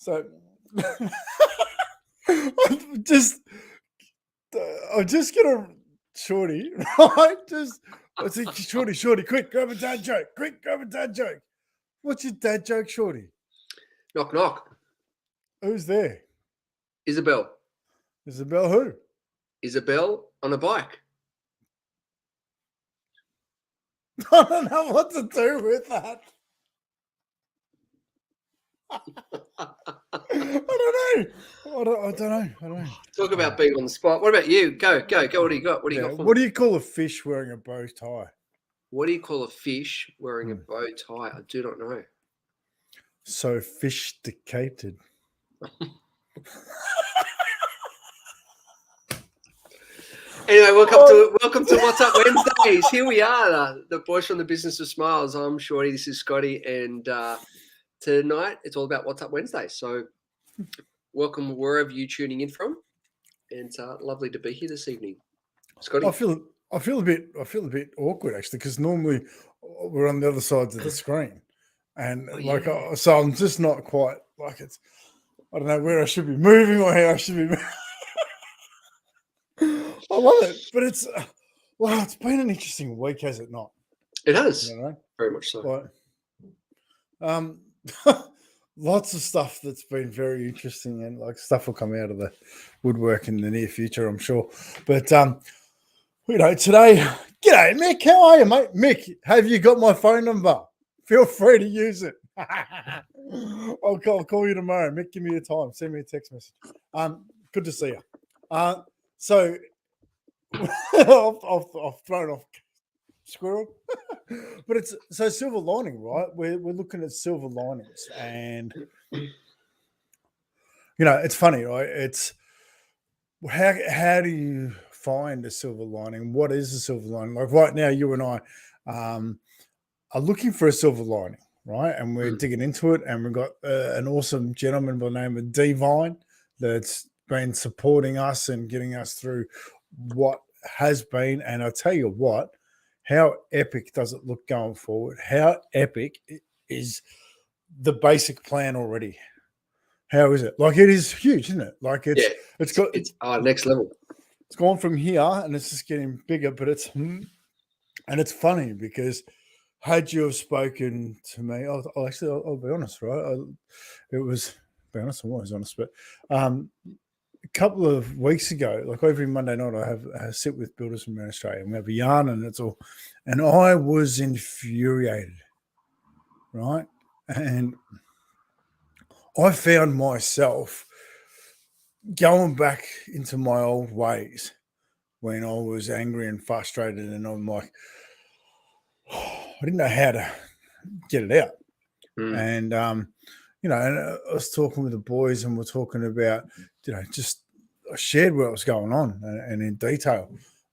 So I'm just gonna Shorty, right? I said, Shorty, quick, grab a dad joke. Quick, grab a dad joke. What's your dad joke, Shorty? Knock, knock. Who's there? Isabel. Isabel who? Isabel on a bike. I don't know what to do with that. I don't know. Talk about being on the spot. What about you? Go. What do you got? What do you got for me? What do you call a fish wearing a bow tie? What do you call a fish wearing a bow tie? I do not know. Sophisticated. Anyway, welcome to What's Up Wednesdays. Here we are, the boys from the Business of Smiles. I'm Shorty, this is Scotty, and tonight it's all about What's Up Wednesdays. So welcome wherever you're tuning in from, and it's lovely to be here this evening. Scotty, I feel a bit awkward actually, because normally we're on the other sides of the screen, and so I'm just not quite like it's. I don't know where I should be moving or how I should be moving. I love it, but it's been an interesting week, has it not? It has, very much so. Lots of stuff that's been very interesting, and like stuff will come out of the woodwork in the near future, I'm sure. But today, g'day Mick, how are you, mate? Mick, have you got my phone number? Feel free to use it. I'll call you tomorrow. Mick, give me your time. Send me a text message. Good to see you. So I've thrown off squirrel, but it's so silver lining, right? We're looking at silver linings, and it's funny, right? It's how do you find a silver lining? What is a silver lining? Like right now, you and I are looking for a silver lining, right? And we're digging into it, and we've got an awesome gentleman by the name of Divine that's been supporting us and getting us through what has been. And I tell you what, how epic does it look going forward? How epic is the basic plan already? How is it? Like, it is huge, isn't it? Like it's next level. It's gone from here and it's just getting bigger, but and it's funny because had you have spoken to me, I'll be honest, right? I was always honest, but a couple of weeks ago, like every Monday night, I sit with builders from around Australia, and we have a yarn, and it's all. And I was infuriated, right? And I found myself going back into my old ways when I was angry and frustrated, and I'm like, I didn't know how to get it out. And and I was talking with the boys, and we're talking about, just I shared what was going on and in detail,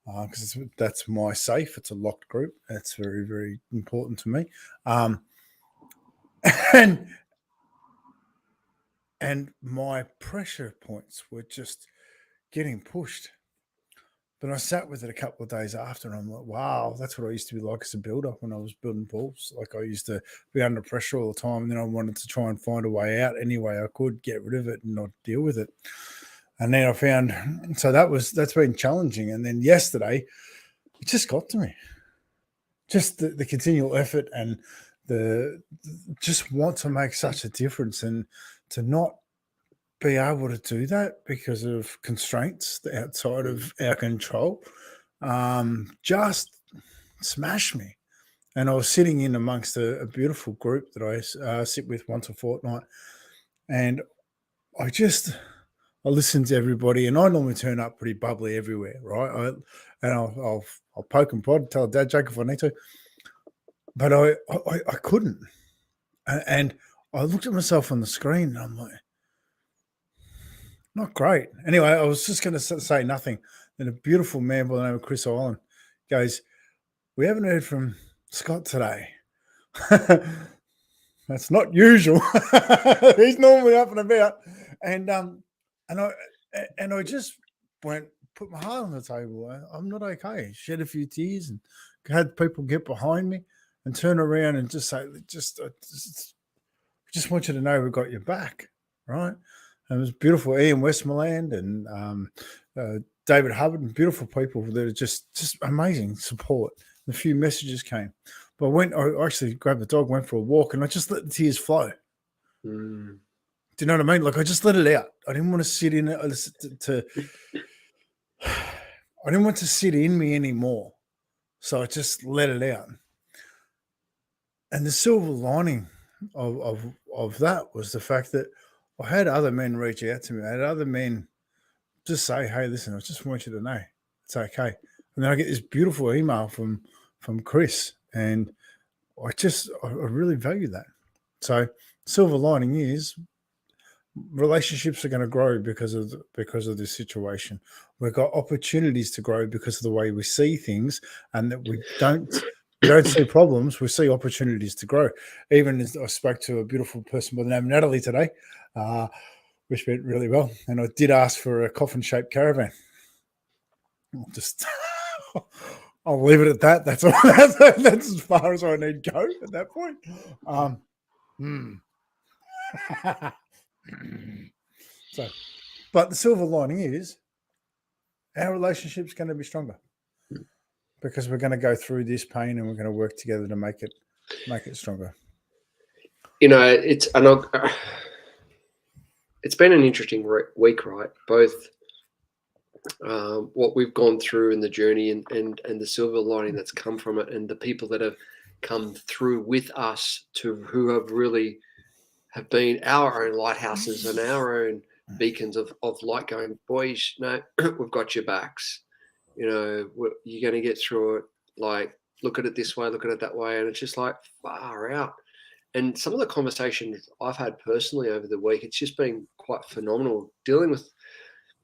because that's my safe. It's a locked group. That's very, very important to me. And my pressure points were just getting pushed. But I sat with it a couple of days after, and I'm like, wow, that's what I used to be like as a builder when I was building pools. Like, I used to be under pressure all the time, and then I wanted to try and find a way out any way I could, get rid of it and not deal with it. And then I found, so that's been challenging. And then yesterday, it just got to me. Just the continual effort and just want to make such a difference, and to not be able to do that because of constraints outside of our control, just smashed me. And I was sitting in amongst a beautiful group that I sit with once a fortnight, and I listen to everybody, and I normally turn up pretty bubbly everywhere, right? I'll poke and prod, tell a dad joke if I need to, but I couldn't, and I looked at myself on the screen, and I'm like, not great. Anyway, I was just going to say nothing. Then a beautiful man by the name of Chris Island goes, "We haven't heard from Scott today." That's not usual. He's normally up and about. And I just put my heart on the table. I'm not okay. Shed a few tears and had people get behind me and turn around and just say, just want you to know we got your back. right? And it was beautiful. Ian Westmoreland and David Hubbard, and beautiful people that are just amazing support. A few messages came. But I actually grabbed the dog, went for a walk, and I just let the tears flow. Mm. Do you know what I mean? Like I just let it out. I didn't want to sit in it I didn't want to sit in me anymore. So I just let it out. And the silver lining of that was the fact that I had other men reach out to me. I had other men just say, "Hey, listen, I just want you to know it's okay." And then I get this beautiful email from Chris, and I really value that. So silver lining is relationships are going to grow because of this situation. We've got opportunities to grow because of the way we see things, and that we don't see problems. We see opportunities to grow. Even as I spoke to a beautiful person by the name of Natalie today, which went really well, and I did ask for a coffin-shaped caravan. I'll leave it at that. That's all. That's as far as I need to go at that point. So, but the silver lining is our relationship's going to be stronger because we're going to go through this pain and we're going to work together to make it stronger. You know, it's been an interesting week, right? Both what we've gone through in the journey and the silver lining that's come from it, and the people that have come through with us who have really have been our own lighthouses and our own beacons of light, going, boys, no, we've got your backs. You know, you're going to get through it. Like, look at it this way, look at it that way. And it's just like far out. And some of the conversations I've had personally over the week, it's just been quite phenomenal dealing with.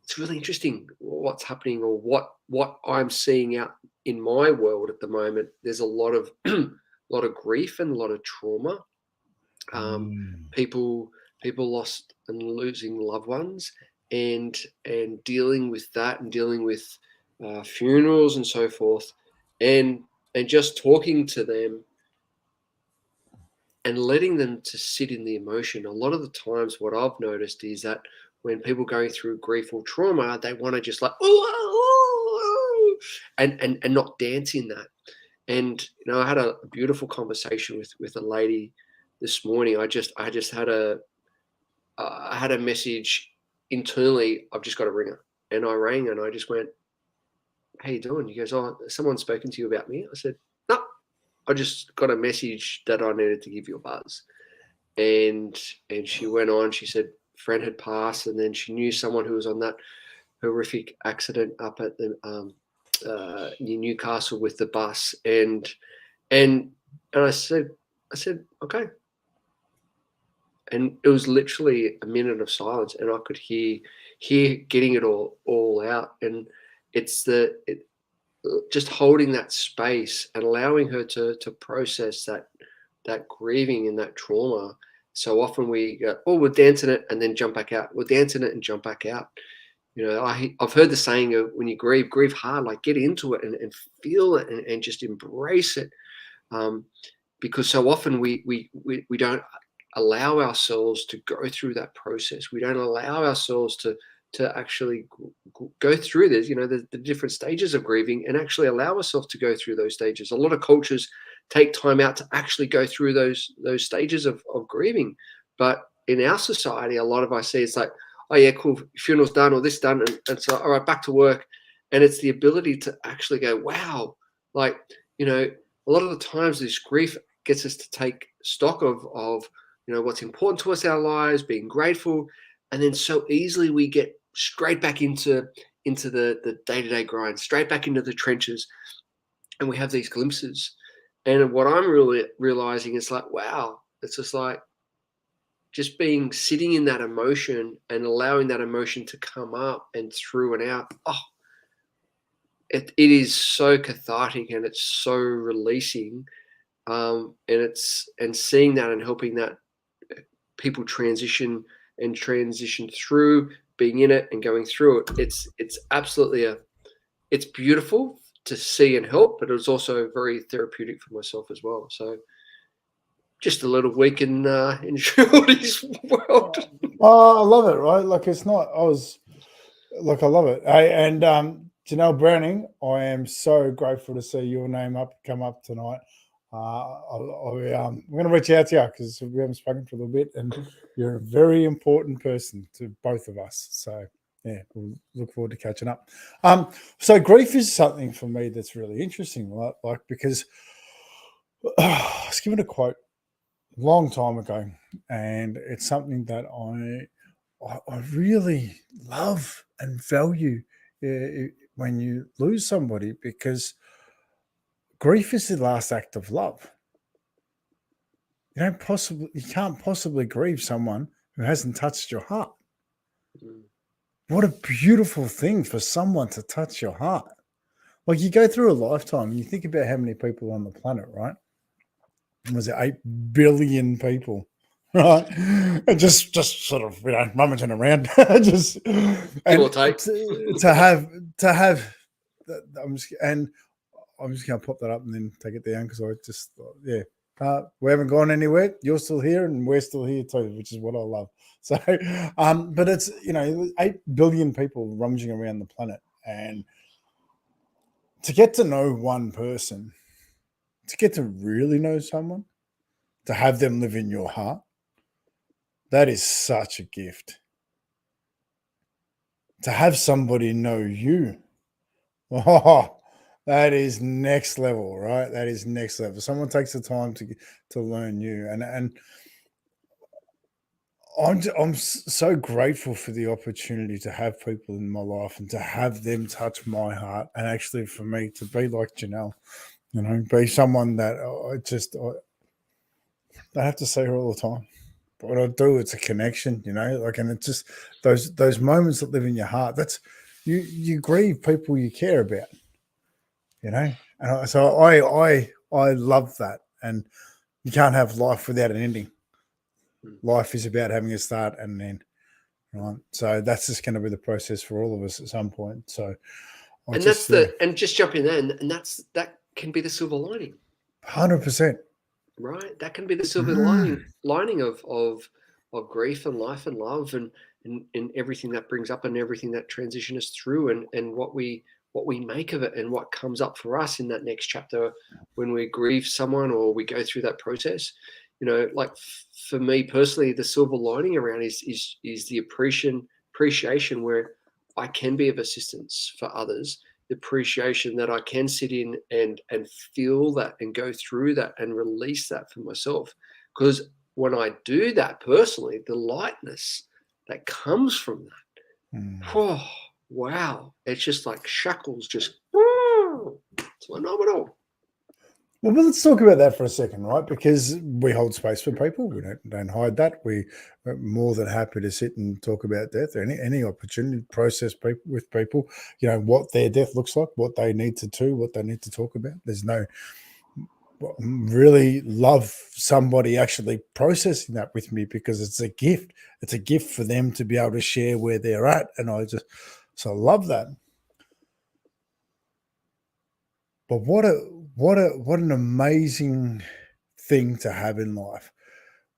It's really interesting what's happening, or what I'm seeing out in my world at the moment. There's a lot of grief and a lot of trauma. People lost and losing loved ones, and dealing with that, and dealing with funerals and so forth, and just talking to them and letting them to sit in the emotion. A lot of the times what I've noticed is that when people going through grief or trauma, they want to just like and not dance in that. And you know, I had a beautiful conversation with a lady this morning. I just had I had a message internally. I've just got to ring her, and I rang her and I just went, "How you doing?" He goes, "Oh, someone's spoken to you about me." I said, "No, I just got a message that I needed to give you a buzz." And she went on. She said friend had passed, and then she knew someone who was on that horrific accident up at the near Newcastle with the bus. And I said, okay. And it was literally a minute of silence, and I could hear getting it all out. And it's just holding that space and allowing her to process that grieving and that trauma. So often we go, oh, we're dancing it and then jump back out. We're dancing it and jump back out. You know, I've heard the saying of when you grieve hard, like get into it and feel it and just embrace it. Because so often we don't allow ourselves to go through that process. We don't allow ourselves to actually go through this, you know, the different stages of grieving, and actually allow ourselves to go through those stages. A lot of cultures take time out to actually go through those stages of grieving. But in our society, a lot of I see it's like, oh yeah, cool, funeral's done or this done. And so, all right, back to work. And it's the ability to actually go, wow, like, you know, a lot of the times this grief gets us to take stock of you know, what's important to us in our lives, being grateful. And then so easily we get straight back into the day-to-day grind, straight back into the trenches. And we have these glimpses. And what I'm really realizing is like, wow, it's just like just sitting in that emotion and allowing that emotion to come up and through and out. Oh, it is so cathartic, and it's so releasing. And seeing that and helping that people transition through being in it and going through it. It's absolutely it's beautiful to see and help, but it's also very therapeutic for myself as well. So just a little week in Shorty's world. Oh, I love it, right? Like it's not. I love it. Hey, and Janelle Browning, I am so grateful to see your name come up tonight. I'm going to reach out to you because we haven't spoken for a little bit, and you're a very important person to both of us. So yeah, we'll look forward to catching up. So grief is something for me that's really interesting, right? Like because I was given a quote a long time ago, and it's something that I really love and value when you lose somebody, because grief is the last act of love. You can't possibly grieve someone who hasn't touched your heart. What a beautiful thing for someone to touch your heart. Like you go through a lifetime and you think about how many people on the planet, right? Was it 8 billion people? Right, and just sort of rummaging around, just Give or take. to have I'm just going to pop that up and then take it down because I just thought, we haven't gone anywhere. You're still here and we're still here too, which is what I love. So, but it's 8 billion people rummaging around the planet, and to get to know one person, to get to really know someone, to have them live in your heart. That is such a gift. To have somebody know you, that is next level, right? That is next level. Someone takes the time to learn you, and I'm so grateful for the opportunity to have people in my life and to have them touch my heart, and actually for me to be like Janelle, be someone that I have to say her all the time. But what I do, it's a connection, and it's just those moments that live in your heart. That's you grieve people you care about, And so I love that, and you can't have life without an ending. Life is about having a start and an end, right? So that's just going to be the process for all of us at some point. So, and just jump in there, and that can be the silver lining. 100%. Right, that can be the silver lining of grief and life and love and everything that brings up and everything that transition us through and what we make of it and what comes up for us in that next chapter when we grieve someone or we go through that process. Like for me personally, the silver lining around is the appreciation where I can be of assistance for others. The appreciation that I can sit in and feel that and go through that and release that for myself. Because when I do that personally, the lightness that comes from that, oh, wow, it's just like shackles, just it's phenomenal. Well, let's talk about that for a second, right? Because we hold space for people. We don't hide that. We're more than happy to sit and talk about death or any opportunity to process with people, what their death looks like, what they need to do, what they need to talk about. There's no really love somebody actually processing that with me because it's a gift. It's a gift for them to be able to share where they're at. And I love that. But what an amazing thing to have in life,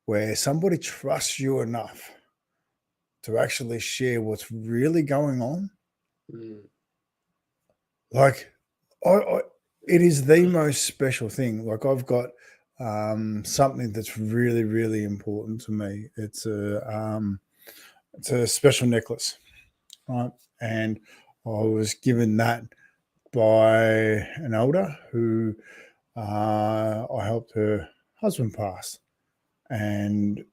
where somebody trusts you enough to actually share what's really going on. Like, it is the most special thing. Like, I've got something that's really, really important to me. It's a special necklace, right? And I was given that by an elder who I helped her husband pass, and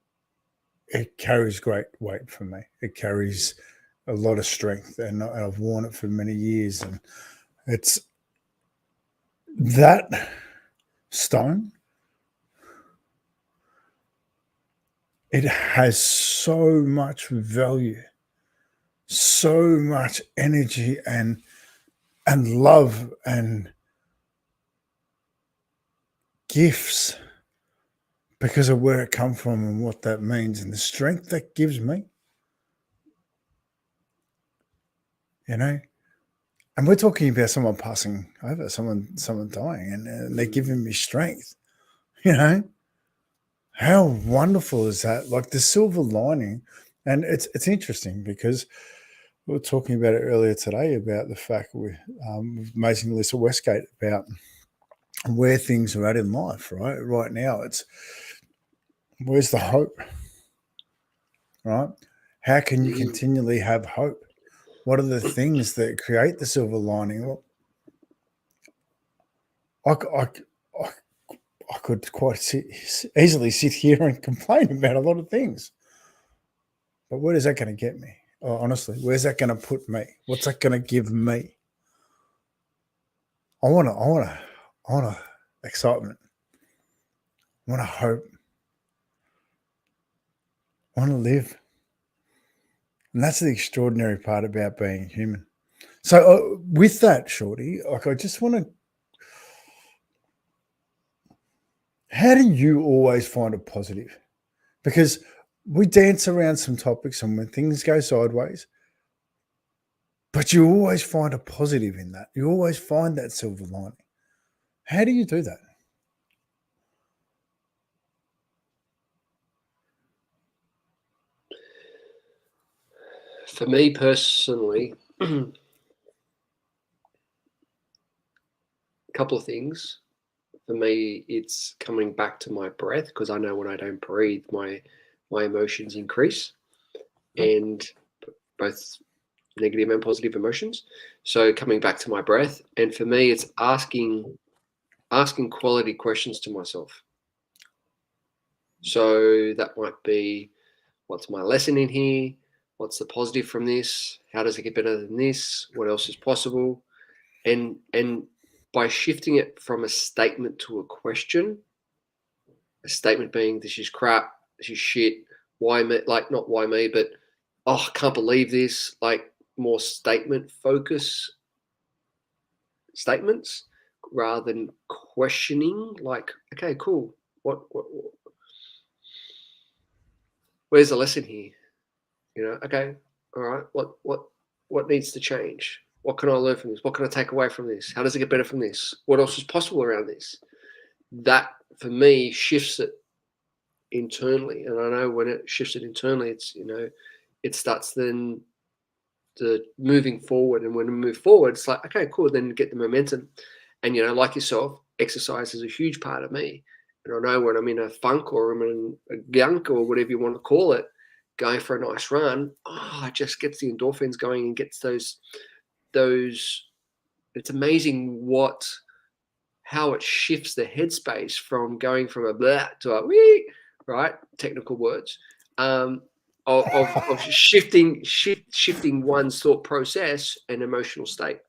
it carries great weight for me. It carries a lot of strength, and I've worn it for many years, and it's that stone. It has so much value, so much energy and love and gifts because of where it come from and what that means and the strength that gives me. And we're talking about someone passing over, someone dying, and they're giving me strength, How wonderful is that? Like the silver lining. And it's interesting because we were talking about it earlier today about the fact with amazing Lisa Westgate about where things are at in life, right? Right now, it's where's the hope, right? How can you continually have hope? What are the things that create the silver lining? Well, I could quite easily sit here and complain about a lot of things, but where is that going to get me? Oh, honestly, where's that going to put me? What's that going to give me? I want excitement. I want to hope. I want to live. And that's the extraordinary part about being human. So with that, Shorty, like I just want to, how do you always find a positive? Because we dance around some topics and when things go sideways, but you always find a positive in that. You always find that silver lining. How do you do that? For me personally, a couple of things. For me, it's coming back to my breath because I know when I don't breathe, my emotions increase, and both negative and positive emotions. So coming back to my breath, and for me, it's asking quality questions to myself. So that might be, what's my lesson in here? What's the positive from this? How does it get better than this? What else is possible? And by shifting it from a statement to a question, a statement being this is crap, this is shit, why me? Like not why me, but oh, I can't believe this. Like more statement focus statements rather than questioning. Like, okay, cool. What where's the lesson here? You know, okay, all right. What needs to change? What can I learn from this? What can I take away from this? How does it get better from this? What else is possible around this? That for me shifts it internally, and I know when it shifts it internally, it's it starts then the moving forward, and when we move forward, it's like okay, cool. Then get the momentum, and like yourself, exercise is a huge part of me, and I know when I'm in a funk or I'm in a gunk or whatever you want to call it, going for a nice run, it just gets the endorphins going and gets those. It's amazing how it shifts the headspace from going from a blah to a wee, right? Technical words. Of shifting one's thought process and emotional state.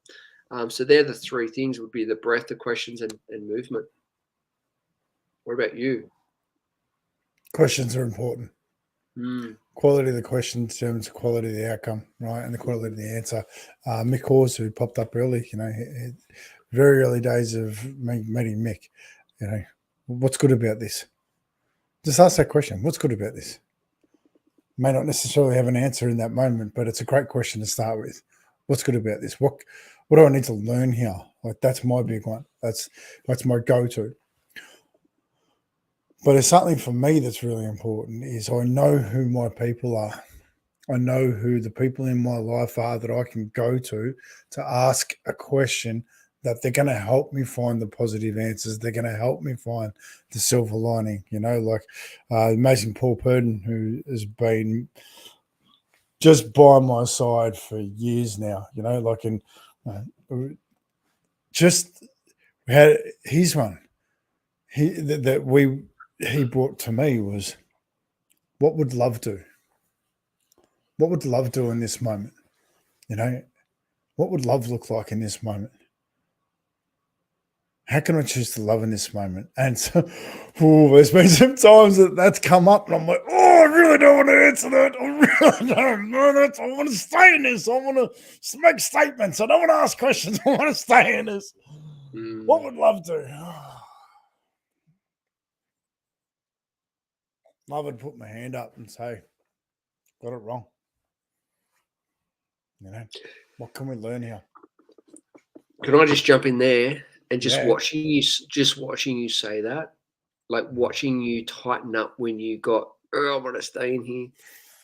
So they're the three things would be the breath, the questions, and movement. What about you? Questions are important. Mm. Quality of the question determines the quality of the outcome, right? And the quality of the answer. Mick Hawes, who popped up early, very early days of meeting Mick, what's good about this? Just ask that question. What's good about this? May not necessarily have an answer in that moment, but it's a great question to start with. What's good about this? What do I need to learn here? Like that's my big one. That's my go-to. But it's something for me that's really important is I know who my people are. I know who the people in my life are that I can go to ask a question that they're going to help me find the positive answers. They're going to help me find the silver lining, like amazing Paul Purden, who has been just by my side for years now, just had his one he brought to me was, what would love do? What would love do in this moment? What would love look like in this moment? How can I choose to love in this moment? And so, there's been some times that's come up, and I'm like, I really don't want to answer that. I really don't know that. I want to stay in this. I want to make statements. I don't want to ask questions. I want to stay in this. What would love do? Love would put my hand up and say, got it wrong. What can we learn here? Can I just jump in there and just watching you say that, like watching you tighten up when you got, oh, I want to stay in here.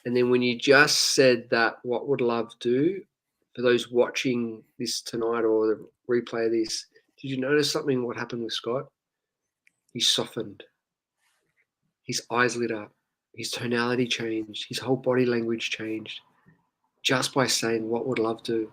And then when you just said that, what would love do? For those watching this tonight or the replay of this, did you notice something? What happened with Scott? He softened. His eyes lit up. His tonality changed. His whole body language changed just by saying, what would love do?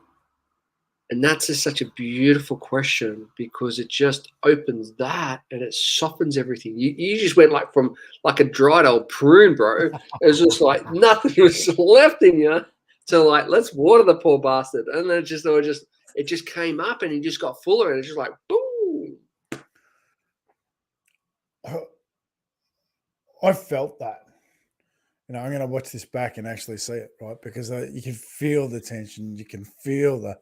And that's just such a beautiful question because it just opens that and it softens everything. You just went like from like a dried old prune, bro. It was just like nothing was left in you to like, let's water the poor bastard. And then it just came up and he just got fuller and it's just like, boom. I felt that. You know, I'm going to watch this back and actually see it, right? Because you can feel the tension, you can feel the,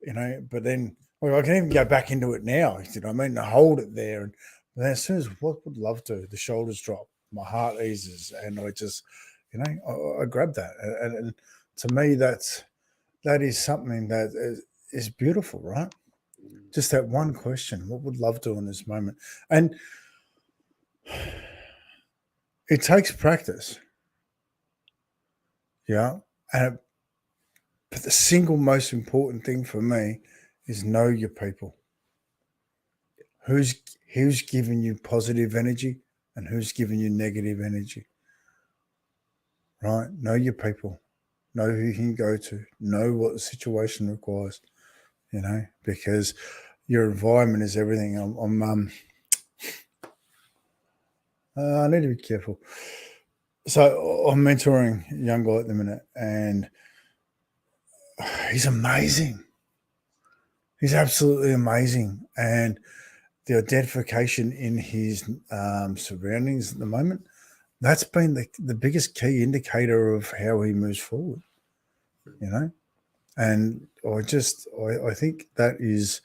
you know, but then I can even go back into it now. You know what I mean? I hold it there. And then as soon as what would love to, the shoulders drop, my heart eases, and I just, you know, I grab that. And to me, that is something that is beautiful, right? Just that one question, what would love do in this moment? And it takes practice. Yeah. But the single most important thing for me is know your people. Who's giving you positive energy and who's giving you negative energy. Right? Know your people. Know who you can go to. Know what the situation requires. You know, because your environment is everything. I need to be careful. So I'm mentoring a young guy at the minute, and he's amazing. He's absolutely amazing. And the identification in his surroundings at the moment, that's been the biggest key indicator of how he moves forward, you know? And I think that is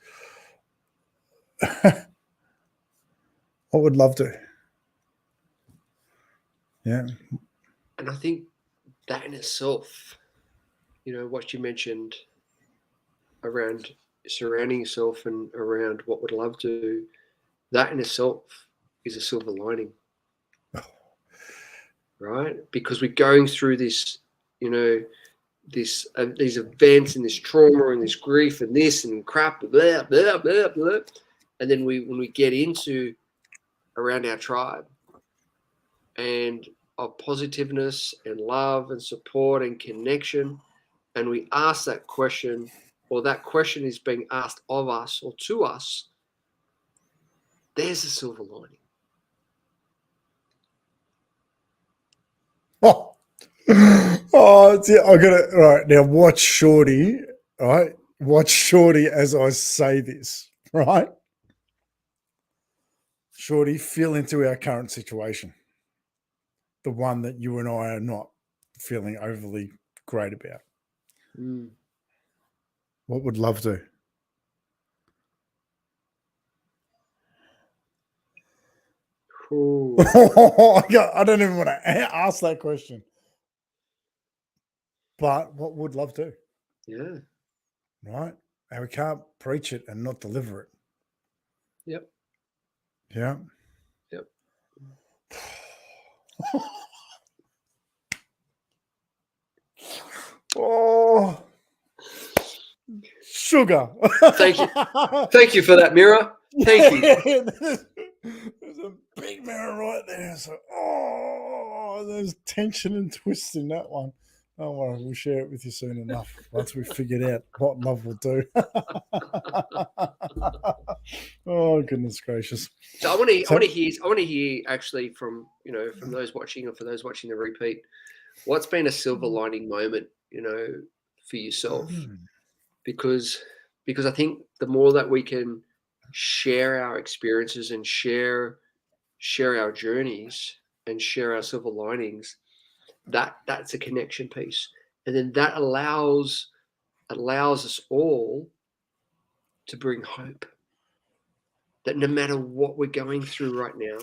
what would love to. Yeah. And I think that in itself, you know, what you mentioned around surrounding yourself and around what would love to, that in itself is a silver lining. Right? Because we're going through this, you know, these events and this trauma and this grief and this and crap, blah, blah, blah, blah. And then when we get into around our tribe and of positiveness and love and support and connection, and we ask that question, or that question is being asked of us or to us, there's a silver lining. Oh, I got it. Right. Now watch Shorty, right? Watch Shorty as I say this, right? Shorty, feel into our current situation. The one that you and I are not feeling overly great about. Mm. What would love do? I don't even want to ask that question. But what would love do? Yeah. Right? And we can't preach it and not deliver it. Yep. Yeah. Yep. Oh, sugar. Thank you. Thank you for that mirror. Thank you. There's a big mirror right there. So, there's tension and twist in that one. Don't worry, we'll share it with you soon enough once we've figured out what love will do. Oh, goodness gracious! So I want to hear actually from from those watching or for those watching the repeat, what's been a silver lining moment for yourself, because I think the more that we can share our experiences and share our journeys and share our silver linings, that's a connection piece, and then that allows us all to bring hope. That no matter what we're going through right now,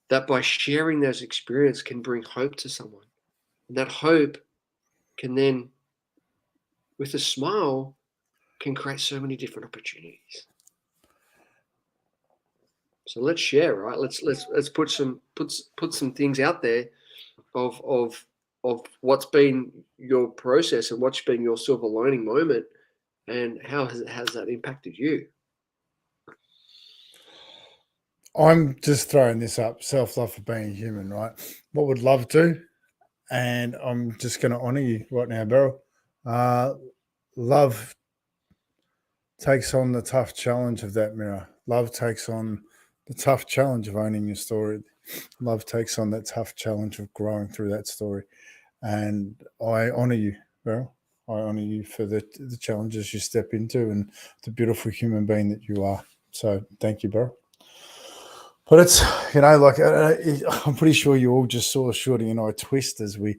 that by sharing those experiences can bring hope to someone, and that hope can then, with a smile, can create so many different opportunities. So let's share, right? Let's put some things out there of what's been your process and what's been your silver lining moment, and how has that impacted you? I'm just throwing this up, self-love for being human, right? What would love do? And I'm just going to honor you right now, Beryl. Love takes on the tough challenge of that mirror. Love takes on the tough challenge of owning your story. Love takes on that tough challenge of growing through that story. And I honor you, Beryl. I honor you for the challenges you step into and the beautiful human being that you are. So thank you, Beryl. But it's, like I'm pretty sure you all just saw Shorty and I twist as we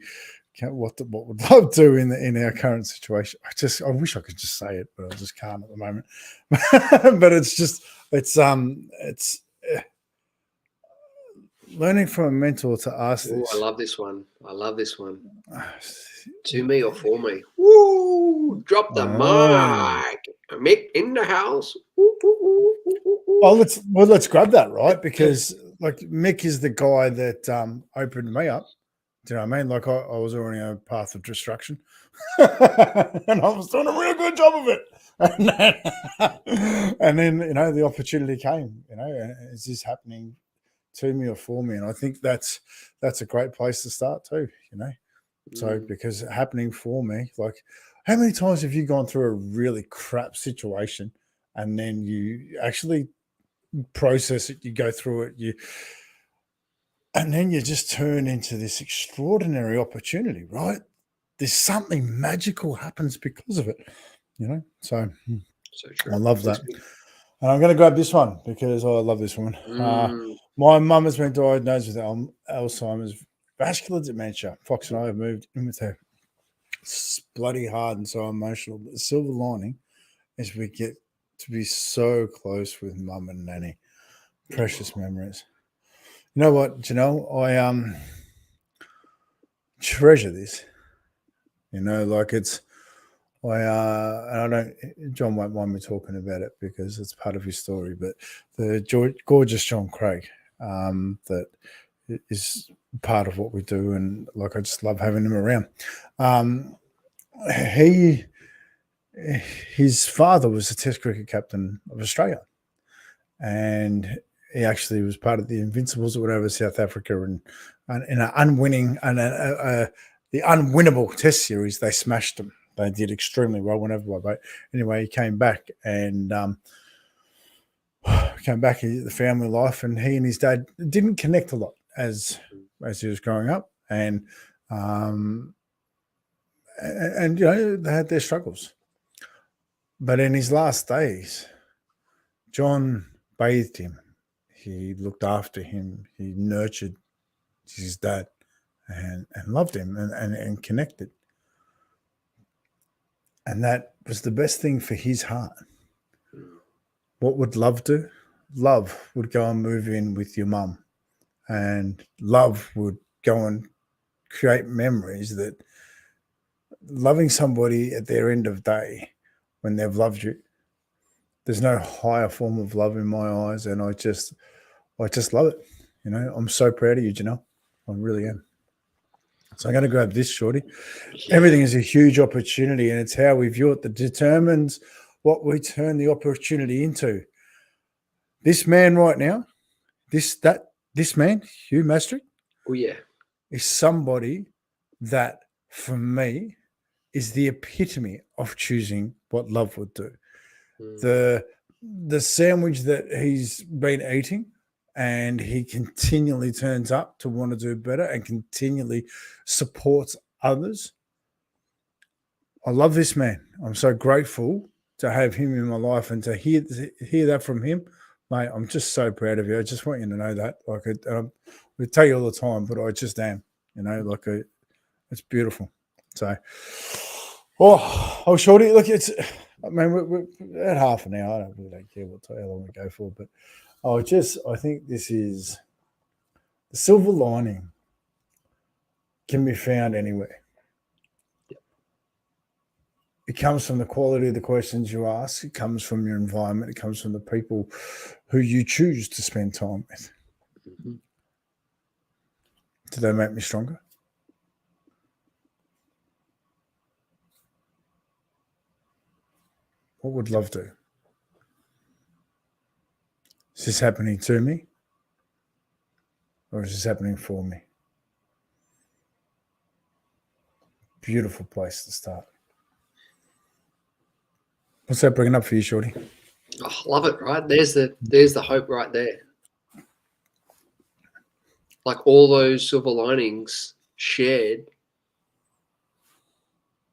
what would love do in our current situation. I wish I could just say it, but I just can't at the moment. But it's learning from a mentor to ask Ooh, this. I love this one. To me or for me? Woo! Drop the mic. Mick in the house. Well, let's grab that, right? Because like Mick is the guy that opened me up. Do you know what I mean? Like I was already on a path of destruction, and I was doing a real good job of it. And then the opportunity came. Is this happening to me or for me? And I think that's a great place to start too. So because happening for me, like how many times have you gone through a really crap situation and then you actually process it, you go through it, and then you just turn into this extraordinary opportunity, right? There's something magical happens because of it, So true. I love that. And I'm going to grab this one because I love this one. My mum has been diagnosed with Alzheimer's, vascular dementia. Fox and I have moved in with her. It's bloody hard and so emotional. But the silver lining is we get to be so close with mum and nanny. Precious memories. You know what, Janelle? I treasure this. Like it's and I don't. John won't mind me talking about it because it's part of his story. But the gorgeous John Craig, that is part of what we do, and like I just love having him around. His father was the Test cricket captain of Australia, and he actually was part of the Invincibles or whatever, South Africa, and in an unwinning and the unwinnable Test series, they smashed them. They did extremely well whenever by vote. Anyway, he came back and the family life, and he and his dad didn't connect a lot as he was growing up, and they had their struggles. But in his last days, John bathed him. He looked after him. He nurtured his dad and loved him and connected. And that was the best thing for his heart. What would love do? Love would go and move in with your mum, and love would go and create memories that loving somebody at their end of day when they've loved you. There's no higher form of love in my eyes, and I just love it. I'm so proud of you, Janelle. I really am. So I'm going to grab this, Shorty. Yeah. Everything is a huge opportunity, and it's how we view it that determines what we turn the opportunity into. This man right now, this man, Hugh Mastrick, is somebody that, for me, is the epitome of choosing what love would do. The sandwich that he's been eating, and he continually turns up to want to do better and continually supports others. I love this man. I'm so grateful to have him in my life and to hear that from him. Mate, I'm just so proud of you. I just want you to know that. Like, we tell you all the time, but I just am. It's beautiful. So, Shorty, look, we're at half an hour. I don't care how long we go for, but I think this is the silver lining can be found anywhere. It comes from the quality of the questions you ask. It comes from your environment. It comes from the people who you choose to spend time with. Mhm. Do they make me stronger? What would love do? Is this happening to me? Or is this happening for me? Beautiful place to start. What's that bringing up for you, Shorty? Oh, love it, right? There's the hope right there. Like all those silver linings shared,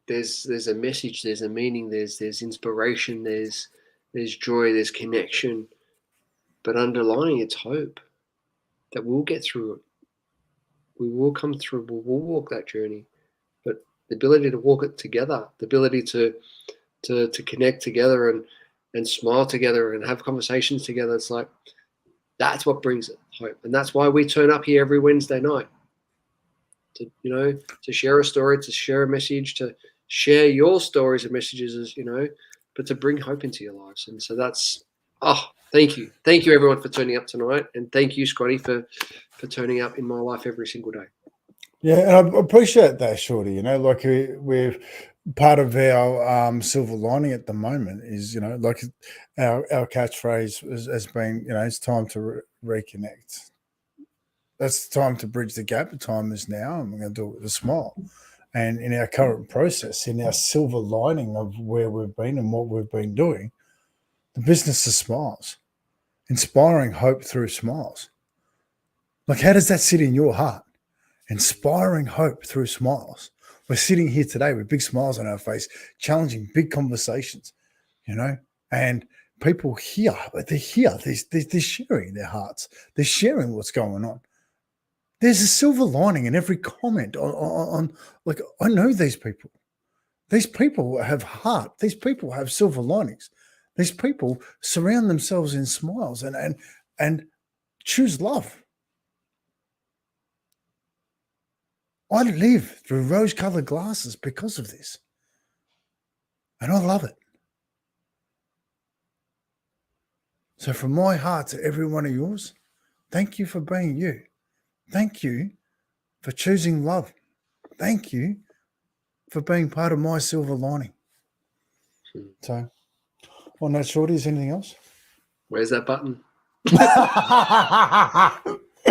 there's a message, there's a meaning, there's inspiration, there's joy, there's connection, but underlying it's hope that we'll get through it. We will come through. We'll walk that journey, but the ability to walk it together, the ability to connect together and smile together and have conversations together, it's like that's what brings it hope, and that's why we turn up here every Wednesday night to share a story, to share a message, to share your stories and messages, as but to bring hope into your lives. And so that's thank you everyone for turning up tonight, and thank you, Scotty, for turning up in my life every single day. Yeah, and I appreciate that, Shorty. Like we're part of our silver lining at the moment is, like our catchphrase has been, it's time to reconnect. That's the time to bridge the gap. The time is now, and we're going to do it with a smile. And in our current process, in our silver lining of where we've been and what we've been doing, the business of smiles, inspiring hope through smiles. Like, how does that sit in your heart? Inspiring hope through smiles. We're sitting here today with big smiles on our face, challenging big conversations, and people here, they're here, they're sharing their hearts. They're sharing what's going on. There's a silver lining in every comment on like, I know these people. These people have heart. These people have silver linings. These people surround themselves in smiles and choose love. I live through rose-colored glasses because of this. And I love it. So from my heart to every one of yours, thank you for being you. Thank you for choosing love. Thank you for being part of my silver lining. So, on that, Shorty, is anything else? Where's that button?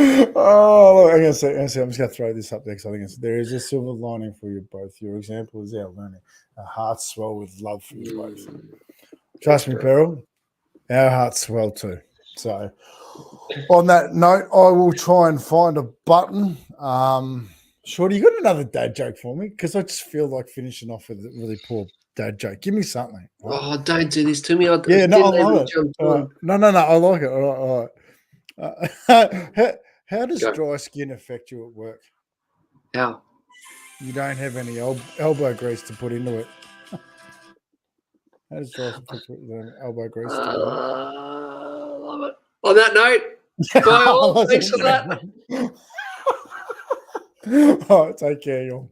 Oh, I'm going to say, I'm just going to throw this up there because I think there is a silver lining for you both. Your example is our learning. Our hearts swell with love for you both. Trust me, Beryl, our hearts swell too. So, on that note, I will try and find a button. Shorty, you got another dad joke for me? Because I just feel like finishing off with a really poor dad joke. Give me something. Right? Oh, don't do this to me. I love it. No, I like it. All right. How does dry skin affect you at work? How? You don't have any elbow grease to put into it. How does dry skin affect elbow grease? Love it. On that note, bye all. Thanks for that. All right, take care, y'all.